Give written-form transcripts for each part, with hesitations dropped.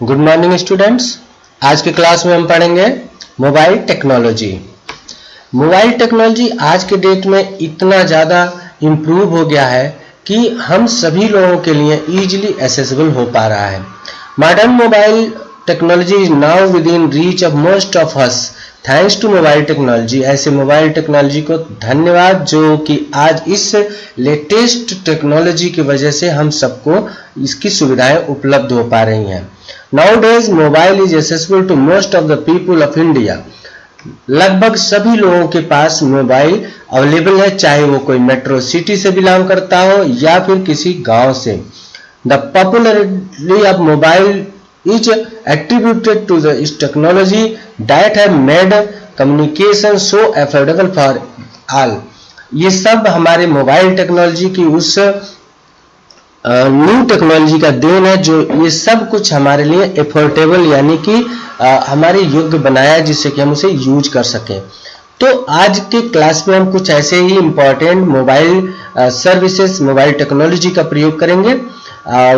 Good morning students. आज के class में हम पढ़ेंगे मोबाइल टेक्नोलॉजी। मोबाइल टेक्नोलॉजी आज के डेट में इतना ज़्यादा इम्प्रूव हो गया है कि हम सभी लोगों के लिए इजीली एक्सेसिबल हो पा रहा है। Modern mobile technology is now within reach of most of us thanks to mobile technology. ऐसे मोबाइल टेक्नोलॉजी को धन्यवाद जो कि आज इस लेटेस्ट टेक्नोलॉजी की वजह से हम सबको इसकी सुविधाएं उपलब्ध हो पा रही हैं। Nowadays mobile is accessible to most of the people of India। लगभग सभी लोगों के पास मोबाइल अवेलेबल है, चाहे वो कोई मेट्रो सिटी से बिलोंग करता हो या फिर किसी गांव से। The popularity of mobile is attributed to this technology that have made communication so affordable for all। ये सब हमारे मोबाइल टेक्नोलॉजी की उस न्यू टेक्नोलॉजी का देन है जो ये सब कुछ हमारे लिए एफोर्डेबल यानी कि हमारे योग्य बनाया है जिससे कि हम उसे यूज कर सकें। तो आज के क्लास में हम कुछ ऐसे ही important mobile services mobile technology का प्रयोग करेंगे,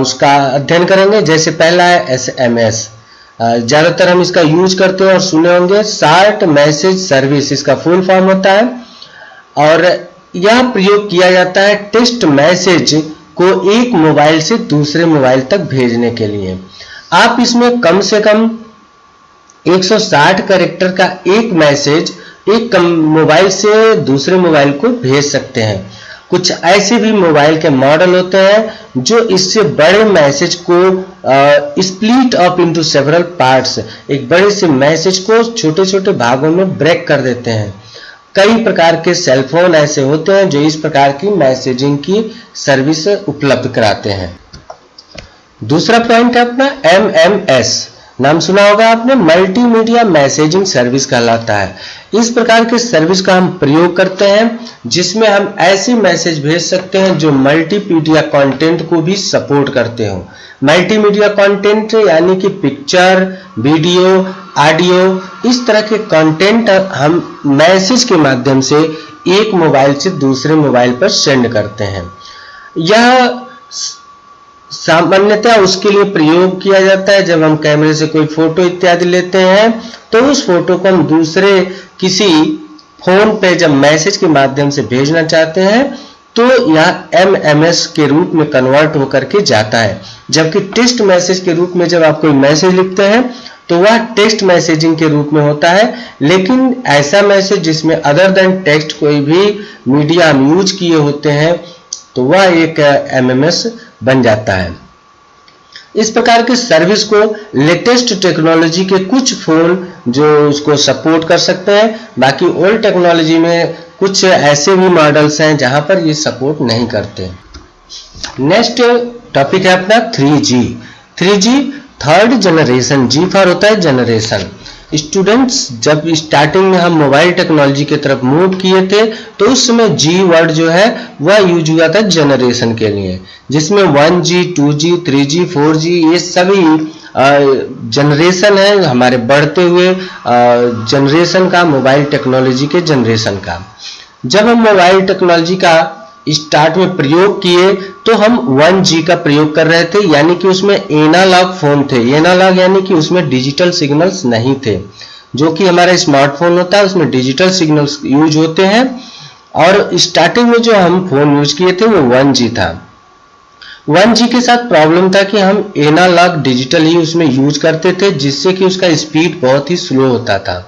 उसका अध्ययन करेंगे। जैसे पहला है SMS। ज़्यादातर हम इसका यूज करते हैं और सुने होंगे, शार्ट मैसेज सर्विस इसका फुल फॉर्म होता है और यह प्रयोग किया जाता है टेक्स्ट मैसेज को एक मोबाइल से दूसरे मोबाइल तक भेजने के लिए। आप इसमें कम से कम 160 कैरेक्टर का एक मैसेज एक मोबाइल से दूसरे मोबाइल को भेज सकते हैं। कुछ ऐसे भी मोबाइल के मॉडल होते हैं जो इससे बड़े मैसेज को split up into several parts, एक बड़े से मैसेज को छोटे छोटे भागों में ब्रेक कर देते हैं। कई प्रकार के सेलफोन ऐसे होते हैं जो इस प्रकार की मैसेजिंग की सर्विस उपलब्ध कराते हैं। दूसरा पॉइंट है अपना MMS। नाम सुना होगा आपने, मल्टीमीडिया मैसेजिंग सर्विस कहलाता है। इस प्रकार के सर्विस का हम प्रयोग करते हैं जिसमें हम ऐसे मैसेज भेज सकते हैं जो मल्टीमीडिया कंटेंट को भी सपोर्ट करते हो। मल्टीमीडिया कंटेंट यानी कि पिक्चर, वीडियो, ऑडियो, इस तरह के कंटेंट हम मैसेज के माध्यम से एक मोबाइल से दूसरे मोबाइल पर सेंड करते हैं। यह सामान्यतः उसके लिए प्रयोग किया जाता है जब हम कैमरे से कोई फोटो इत्यादि लेते हैं तो उस फोटो को हम दूसरे किसी फोन पे जब मैसेज के माध्यम से भेजना चाहते हैं तो यह MMS के रूप में कन्वर्ट होकर के जाता है। जबकि टेक्स्ट मैसेज के रूप में जब आप कोई मैसेज लिखते हैं तो वह टेक्स्ट मैसेजिंग के रूप में होता है, लेकिन ऐसा मैसेज जिसमें अदर देन टेक्स्ट कोई भी मीडिया हम यूज किए होते हैं तो वह एक MMS बन जाता है। इस प्रकार के सर्विस को लेटेस्ट टेक्नोलॉजी के कुछ फोन जो उसको सपोर्ट कर सकते हैं, बाकी ओल्ड टेक्नोलॉजी में कुछ ऐसे भी मॉडल्स हैं जहां पर ये सपोर्ट नहीं करते। नेक्स्ट टॉपिक है अपना 3G। 3G third generation, G for होता है जनरेशन। स्टूडेंट्स, जब स्टार्टिंग में हम मोबाइल टेक्नोलॉजी की तरफ मूव किए थे तो उस समय G वर्ड जो है वह यूज हुआ था जनरेशन के लिए, जिसमें 1G, 2G, 3G, 4G ये सभी जनरेशन है हमारे बढ़ते हुए जनरेशन का, मोबाइल टेक्नोलॉजी के जनरेशन का। जब हम मोबाइल टेक्नोलॉजी का स्टार्ट में प्रयोग किए तो हम 1G का प्रयोग कर रहे थे, यानी कि उसमें एनालॉग फोन थे। एनालॉग यानी कि उसमें डिजिटल सिग्नल्स नहीं थे। जो कि हमारा स्मार्टफोन होता है उसमें डिजिटल सिग्नल्स यूज होते हैं और स्टार्टिंग में जो हम फोन यूज किए थे वो 1G था। 1G के साथ प्रॉब्लम था कि हम एनालॉग डिजिटल ही उसमें यूज करते थे जिससे कि उसका स्पीड बहुत ही स्लो होता था।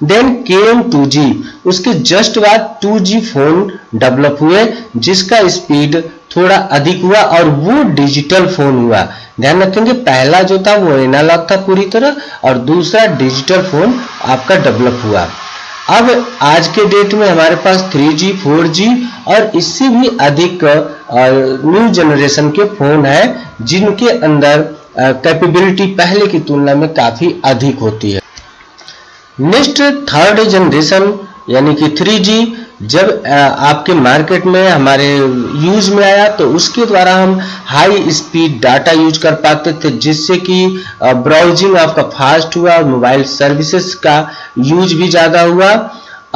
देन केम 2G, उसके जस्ट बाद 2G फोन डेवलप हुए जिसका स्पीड थोड़ा अधिक हुआ और वो डिजिटल फोन हुआ। ध्यान रखेंगे, पहला जो था वो एनालॉग था पूरी तरह और दूसरा डिजिटल फोन आपका डेवलप हुआ। अब आज के डेट में हमारे पास 3G, 4G और इससे भी अधिक न्यू जनरेशन के फोन है जिनके अंदर कैपेबिलिटी पहले की तुलना में काफी अधिक होती है। नेक्स्ट थर्ड जनरेशन यानी कि 3G जब आपके मार्केट में हमारे यूज में आया तो उसके द्वारा हम हाई स्पीड डाटा यूज कर पाते थे जिससे कि ब्राउजिंग आपका फास्ट हुआ और मोबाइल सर्विसेज का यूज भी ज़्यादा हुआ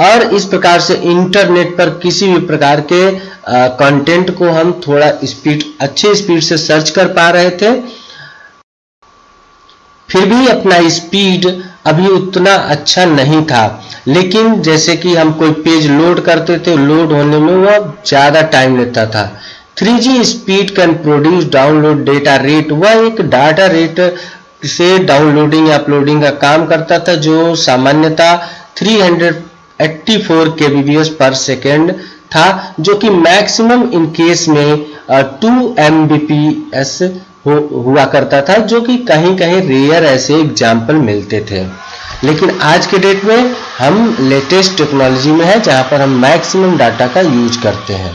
और इस प्रकार से इंटरनेट पर किसी भी प्रकार के कंटेंट को हम थोड़ा अच्छे स्पीड से सर्च कर पा रहे थे। फिर भी अपना स्पीड अभी उतना अच्छा नहीं था, लेकिन जैसे कि हम कोई पेज लोड करते थे, लोड होने में वह ज़्यादा टाइम लेता था। 3G speed can produce download data rate, वह एक डाटा रेट से डाउनलोडिंग या अपलोडिंग का काम करता था जो सामान्यतः 384 kbps पर सेकेंड था, जो कि मैक्सिमम इन केस में 2 Mbps हुआ करता था, जो कि कहीं कहीं रेयर ऐसे एग्जाम्पल मिलते थे। लेकिन आज के डेट में हम लेटेस्ट टेक्नोलॉजी में है जहां पर हम मैक्सिमम डाटा का यूज करते हैं।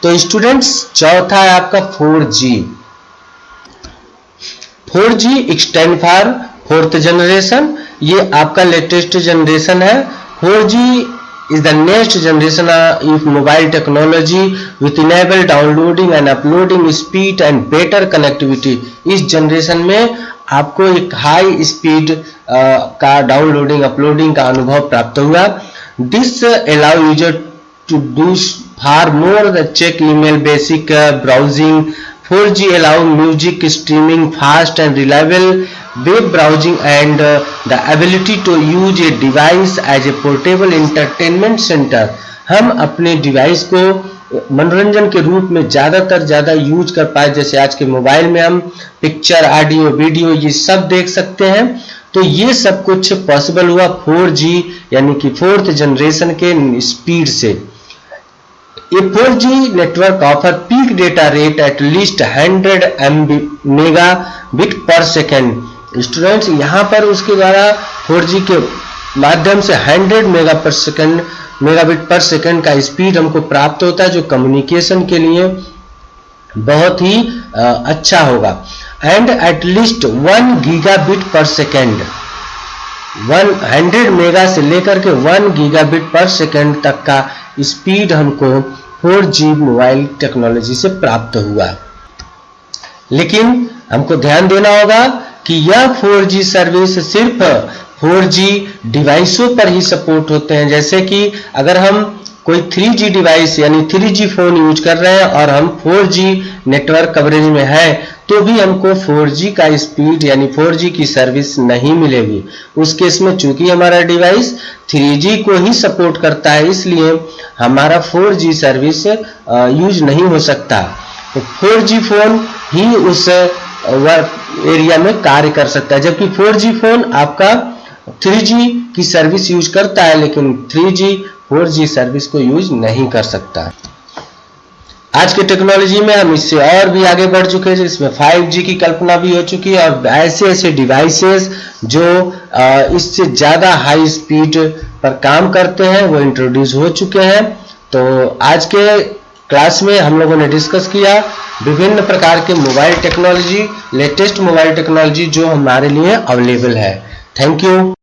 तो स्टूडेंट्स, चौथा है आपका 4G। 4G stand for fourth generation, ये आपका लेटेस्ट जनरेशन है। 4G is the next generation of mobile technology with enable downloading and uploading speed and better connectivity। इस जनरेशन में आपको एक हाई स्पीड का डाउनलोडिंग अपलोडिंग का अनुभव प्राप्त हुआ। This allow user to do far more than check email, basic browsing। 4G allow music streaming, fast and reliable web browsing and the ability to use a device as a portable entertainment center। हम अपने device को मनोरंजन के रूप में ज़्यादा use कर पाए, जैसे आज के मोबाइल में हम पिक्चर, ऑडियो, वीडियो ये सब देख सकते हैं। तो ये सब कुछ पॉसिबल हुआ 4G यानी कि फोर्थ जनरेशन के स्पीड से। A 4G network offer peak data rate at least 100 megabit per second। Students, यहाँ पर उसके द्वारा 4G के माध्यम से 100 मेगाबिट पर सेकंड का स्पीड हमको प्राप्त होता है, जो कम्युनिकेशन के लिए बहुत ही अच्छा होगा। एंड एट लीस्ट 1 गीगाबिट पर सेकंड, 100 मेगा से लेकर के 1 गीगाबिट पर सेकंड तक का स्पीड हमको 4G मोबाइल टेक्नोलॉजी से प्राप्त हुआ। लेकिन हमको ध्यान देना होगा कि यह 4G सर्विस सिर्फ 4G डिवाइसों पर ही सपोर्ट होते हैं। जैसे कि अगर हम कोई 3G डिवाइस यानी 3G फोन यूज कर रहे हैं और हम 4G नेटवर्क कवरेज में है, तो भी हमको 4G का स्पीड यानी 4G की सर्विस नहीं मिलेगी। उस केस में चूंकि हमारा डिवाइस 3G को ही सपोर्ट करता है, इसलिए हमारा 4G सर्विस यूज नहीं हो सकता। तो 4G फोन ही उस एरिया में कार्य कर सकता है, जबकि 4G फोन आपका 3G की सर्विस यूज करता है, लेकिन 3G 4G सर्विस को यूज नहीं कर सकता। आज के टेक्नोलॉजी में हम इससे और भी आगे बढ़ चुके हैं, इसमें 5G की कल्पना भी हो चुकी है और ऐसे डिवाइसेस जो इससे ज़्यादा हाई स्पीड पर काम करते हैं वो इंट्रोड्यूस हो चुके हैं। तो आज के क्लास में हम लोगों ने डिस्कस किया विभिन्न प्रकार के mobile technology, latest mobile technology जो हमारे लिए अवेलेबल है। Thank you.